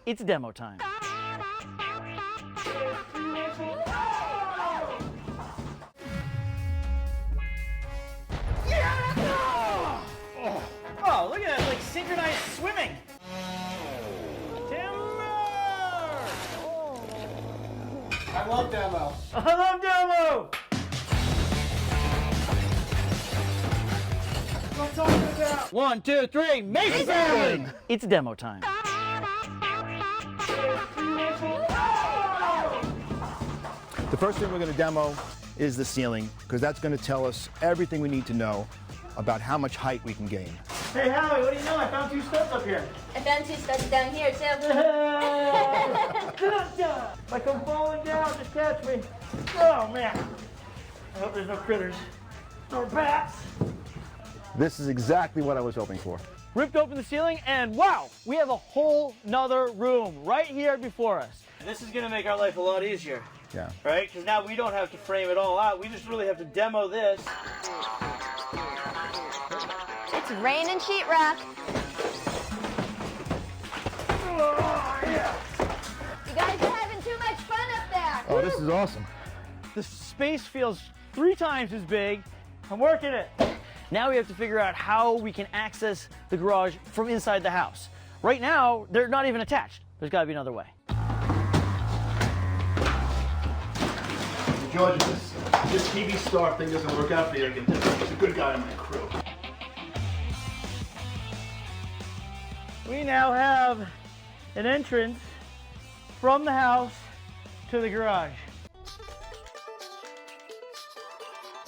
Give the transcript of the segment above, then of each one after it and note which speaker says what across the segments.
Speaker 1: It's demo time. Oh, look at that, like synchronized swimming. Timber!
Speaker 2: I love demo.
Speaker 1: I love demo!
Speaker 2: What I'm talking about.
Speaker 1: 1, 2, 3, Mason! It's demo time.
Speaker 3: The first thing we're going to demo is the ceiling, because that's going to tell us everything we need to know about how much height we can gain.
Speaker 1: Hey Howie, what do you know? I found 2 studs up here.
Speaker 4: I found 2 studs down here too.
Speaker 1: Like I'm falling down, just catch me. Oh man. I hope there's no critters. Or bats.
Speaker 3: This is exactly what I was hoping for.
Speaker 1: Ripped open the ceiling and wow, we have a whole nother room right here before us. And this is gonna make our life a lot easier.
Speaker 3: Yeah.
Speaker 1: Right? Because now we don't have to frame it all out. We just really have to demo this.
Speaker 4: It's raining sheetrock.
Speaker 1: Oh, yeah.
Speaker 4: You guys are having too much fun up there.
Speaker 3: Oh, this is awesome.
Speaker 1: The space feels 3 times as big. I'm working it. Now we have to figure out how we can access the garage from inside the house. Right now, they're not even attached. There's got to be another way.
Speaker 2: George, this TV star thing doesn't work out for you. I can tell you. He's a good guy in my crew.
Speaker 1: We now have an entrance from the house to the garage.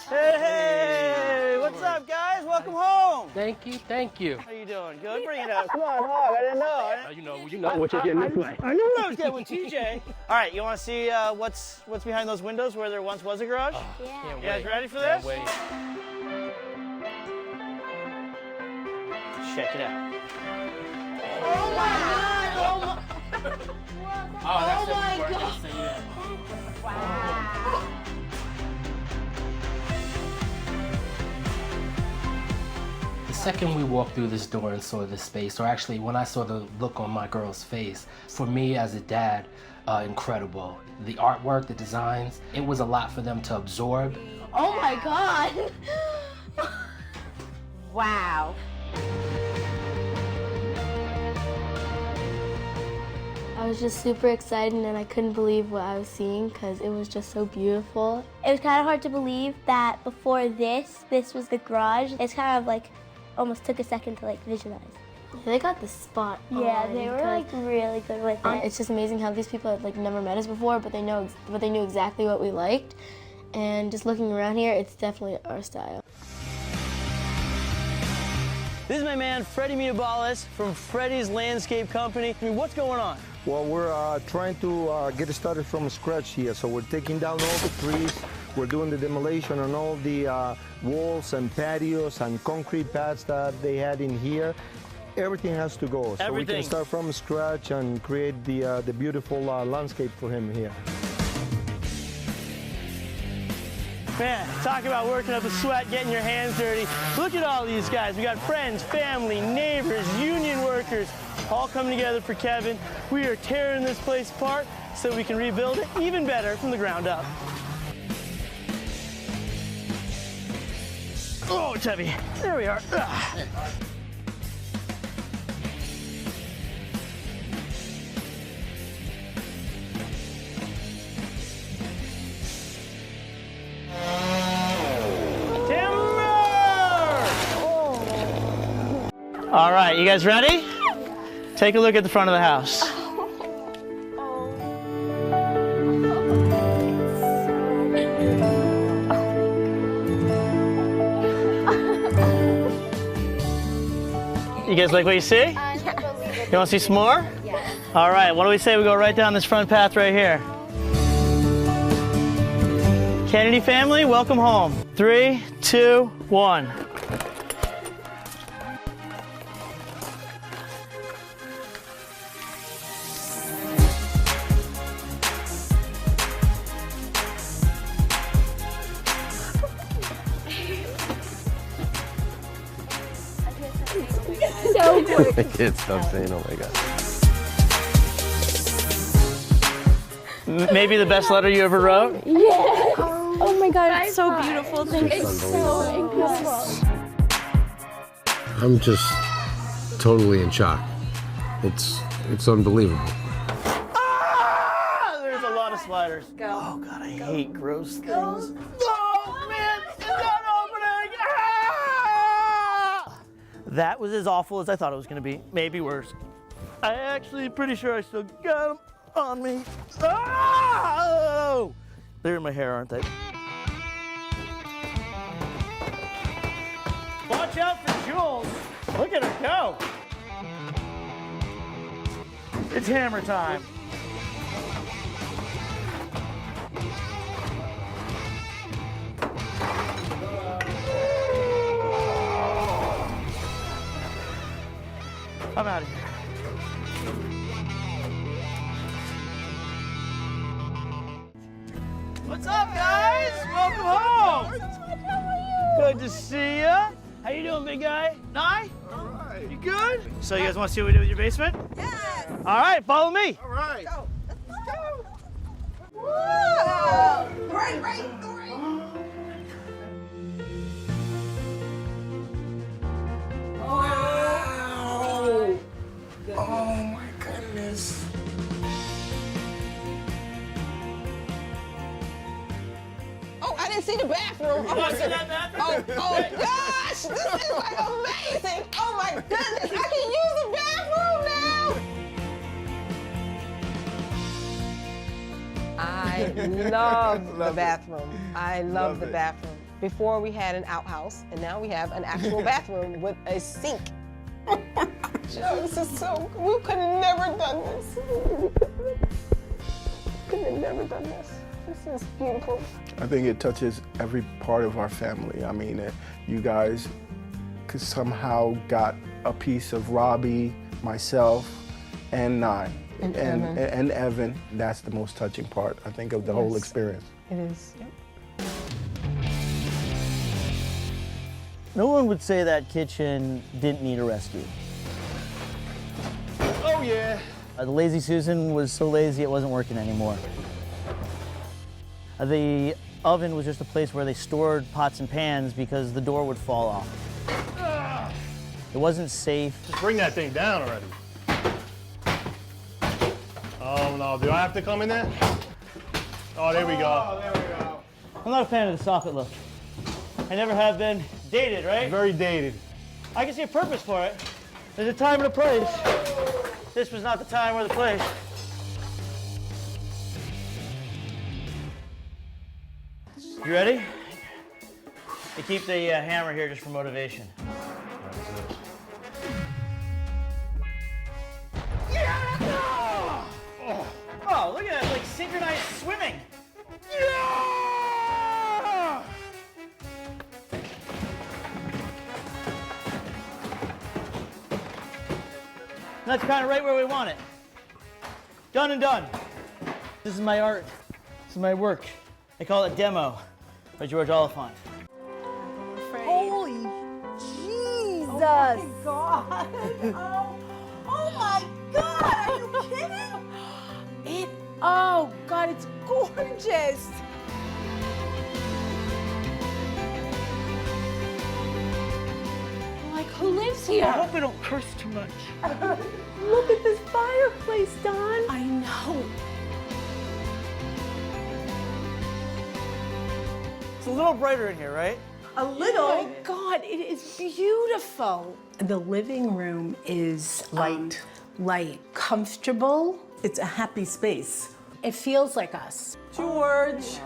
Speaker 1: Hey, what's up, guys? Welcome home.
Speaker 5: Thank you, thank you.
Speaker 1: How you doing? Good. Bring it up. Come on, Hog. I didn't know.
Speaker 5: You know what you're getting this way.
Speaker 1: I knew what I was getting with TJ. All right, you want to see what's behind those windows where there once was a garage?
Speaker 5: Can't
Speaker 1: You guys
Speaker 5: wait.
Speaker 1: ready for this?
Speaker 5: Can't wait.
Speaker 1: Check it out.
Speaker 4: Oh my god!
Speaker 5: Oh, that's
Speaker 4: Oh my
Speaker 5: it.
Speaker 4: God. Wow.
Speaker 5: The second we walked through this door and saw this space, or actually when I saw the look on my girl's face, for me as a dad, incredible. The artwork, the designs, it was a lot for them to absorb.
Speaker 4: Oh my god! Wow.
Speaker 6: I was just super excited and I couldn't believe what I was seeing because it was just so beautiful. It was kind of hard to believe that before this was the garage. It's kind of like almost took a second to like visualize. They got the spot on.
Speaker 4: Yeah, they were like really good with it.
Speaker 6: It's just amazing how these people had like never met us before, but they knew exactly what we liked. And just looking around here, it's definitely our style.
Speaker 1: This is my man, Freddie Mutabalis from Freddie's Landscape Company. I mean, what's going on?
Speaker 7: Well, we're trying to get started from scratch here. So we're taking down all the trees. We're doing the demolition on all the walls and patios and concrete pads that they had in here. Everything has to go. So we can start from scratch and create the beautiful landscape for him here.
Speaker 1: Man, talk about working up a sweat, getting your hands dirty. Look at all these guys. We got friends, family, neighbors, union workers, all coming together for Kevin. We are tearing this place apart so we can rebuild it even better from the ground up. Oh, it's heavy. There we are. Ugh. All right, you guys ready? Take a look at the front of the house. You guys like what you see? You want to see some more?
Speaker 4: Yeah.
Speaker 1: All right, what do we say we go right down this front path right here? Kennedy family, welcome home. 3, 2, 1.
Speaker 8: I can't stop saying, oh my God.
Speaker 1: Maybe the best letter you ever wrote?
Speaker 6: Yes. Oh my God, it's so beautiful. Thank you.
Speaker 8: It's
Speaker 6: so incredible.
Speaker 8: I'm just totally in shock. It's unbelievable.
Speaker 1: Ah! There's a lot of sliders. Go. Oh God, I hate gross things. Oh man, it's not opening. Ah! That was as awful as I thought it was gonna be. Maybe worse. I actually pretty sure I still got them on me. Oh! They're in my hair, aren't they? Watch out for Jules. Look at her go. It's hammer time. I'm out of here. What's up, guys? Welcome home. Good to see ya. How you doing, big guy? Nye?
Speaker 2: All right.
Speaker 1: You good? So you guys want to see what we do with your basement?
Speaker 9: Yes.
Speaker 1: All right, follow me.
Speaker 2: All right.
Speaker 9: Go. Let's go. Whoa. Great, great, great.
Speaker 2: Wow. Oh my goodness.
Speaker 9: Oh, I didn't see the bathroom. Oh, my
Speaker 1: See that
Speaker 9: goodness.
Speaker 1: bathroom?
Speaker 9: Oh gosh, this is like amazing. Oh my goodness, I can use the bathroom now. I love the bathroom. I love the bathroom. Before we had an outhouse, and now we have an actual bathroom with a sink. Joe, this is so, we could have never done this. Could have never done this. This is beautiful.
Speaker 10: I think it touches every part of our family. I mean, you guys could somehow got a piece of Robbie, myself, and Nye.
Speaker 9: And
Speaker 10: Evan. That's the most touching part, I think, of the whole experience.
Speaker 9: It is. Yep.
Speaker 1: No one would say that kitchen didn't need a rescue.
Speaker 3: Oh yeah.
Speaker 1: The Lazy Susan was so lazy it wasn't working anymore. The oven was just a place where they stored pots and pans because the door would fall off. It wasn't safe.
Speaker 3: Just bring that thing down already. Oh no, do I have to come in there? Oh, there we go.
Speaker 10: Oh, there we go.
Speaker 1: I'm not a fan of the soffit look. I never have been. Dated, right?
Speaker 3: Very dated.
Speaker 1: I can see a purpose for it. There's a time and a place. This was not the time or the place. You ready? I keep the hammer here just for motivation. Yeah! Oh, look at that, it's like synchronized swimming. Yeah! That's kind of right where we want it. Done and done. This is my art. This is my work. I call it Demo by George Oliphant.
Speaker 9: Holy Jesus! Oh my God! Oh my God! Are you kidding? Oh God, it's gorgeous. Like, who lives here?
Speaker 1: I hope I don't curse too much.
Speaker 9: Look at this fireplace, Don. I know.
Speaker 1: It's a little brighter in here, right?
Speaker 9: A little.
Speaker 11: Oh my God, it is beautiful. The living room is light, comfortable.
Speaker 12: It's a happy space.
Speaker 11: It feels like us.
Speaker 12: George.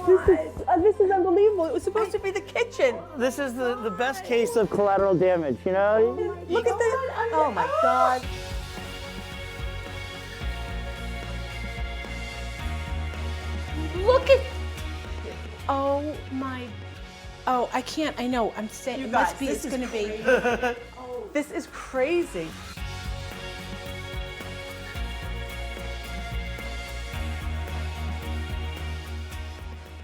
Speaker 9: This is unbelievable. It was supposed to be the kitchen.
Speaker 1: This is the best case of collateral damage, you know?
Speaker 9: Look at this. Oh my God.
Speaker 11: Look at, oh my, oh, I can't, I know, I'm saying, it must be, it's gonna be.
Speaker 12: This is crazy.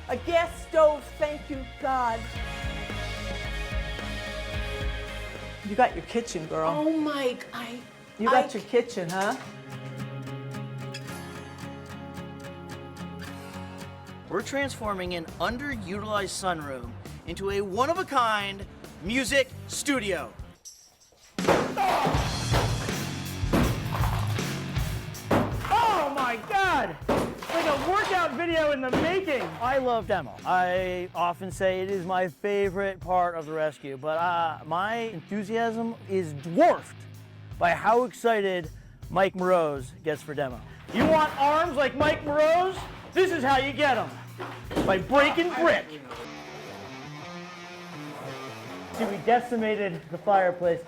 Speaker 12: A gas stove, thank you, God. You got your kitchen, girl.
Speaker 11: Oh my,
Speaker 12: You got your kitchen, huh?
Speaker 1: we're transforming an underutilized sunroom into a one-of-a-kind music studio. Oh my God! It's like a workout video in the making. I love demo. I often say it is my favorite part of the rescue, but my enthusiasm is dwarfed by how excited Mike Moroz gets for demo. You want arms like Mike Moroz? This is how you get them. By breaking brick. See, we decimated the fireplace.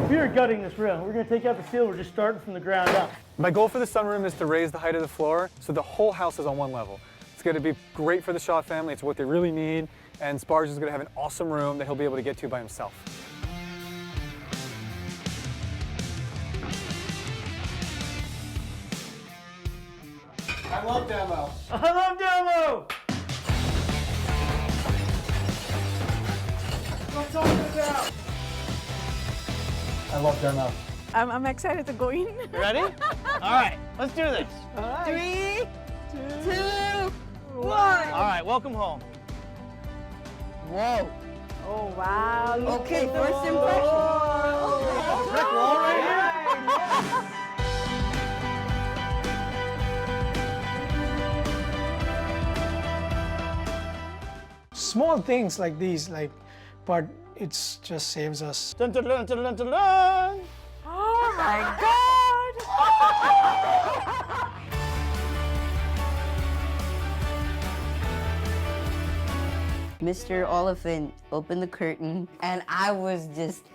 Speaker 1: We are gutting this room. We're gonna take out the steel. We're just starting from the ground up.
Speaker 13: My goal for the sunroom is to raise the height of the floor so the whole house is on one level. It's gonna be great for the Shaw family. It's what they really need. And Sparge is gonna have an awesome room that he'll be able to get to by himself.
Speaker 10: I love demo.
Speaker 1: I love demo!
Speaker 10: What I'm talking about.
Speaker 13: I love demo.
Speaker 12: I'm excited to go in.
Speaker 1: You ready? All right, let's do this.
Speaker 12: All right. 3, 2, 1.
Speaker 1: All right, welcome home.
Speaker 12: Whoa. Oh, wow.
Speaker 11: Okay, first impression.
Speaker 1: Oh, brick wall right here.
Speaker 14: Small things like these, but it just saves us.
Speaker 1: Dun, dun, dun, dun, dun, dun, dun.
Speaker 12: Oh my God!
Speaker 15: Mr. Oliphant opened the curtain and I was just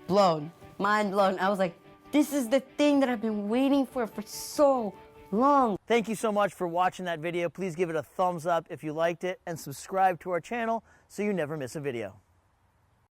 Speaker 15: blown, mind blown. I was like, this is the thing that I've been waiting for so long.
Speaker 1: Thank you so much for watching that video. Please give it a thumbs up if you liked it and subscribe to our channel so you never miss a video.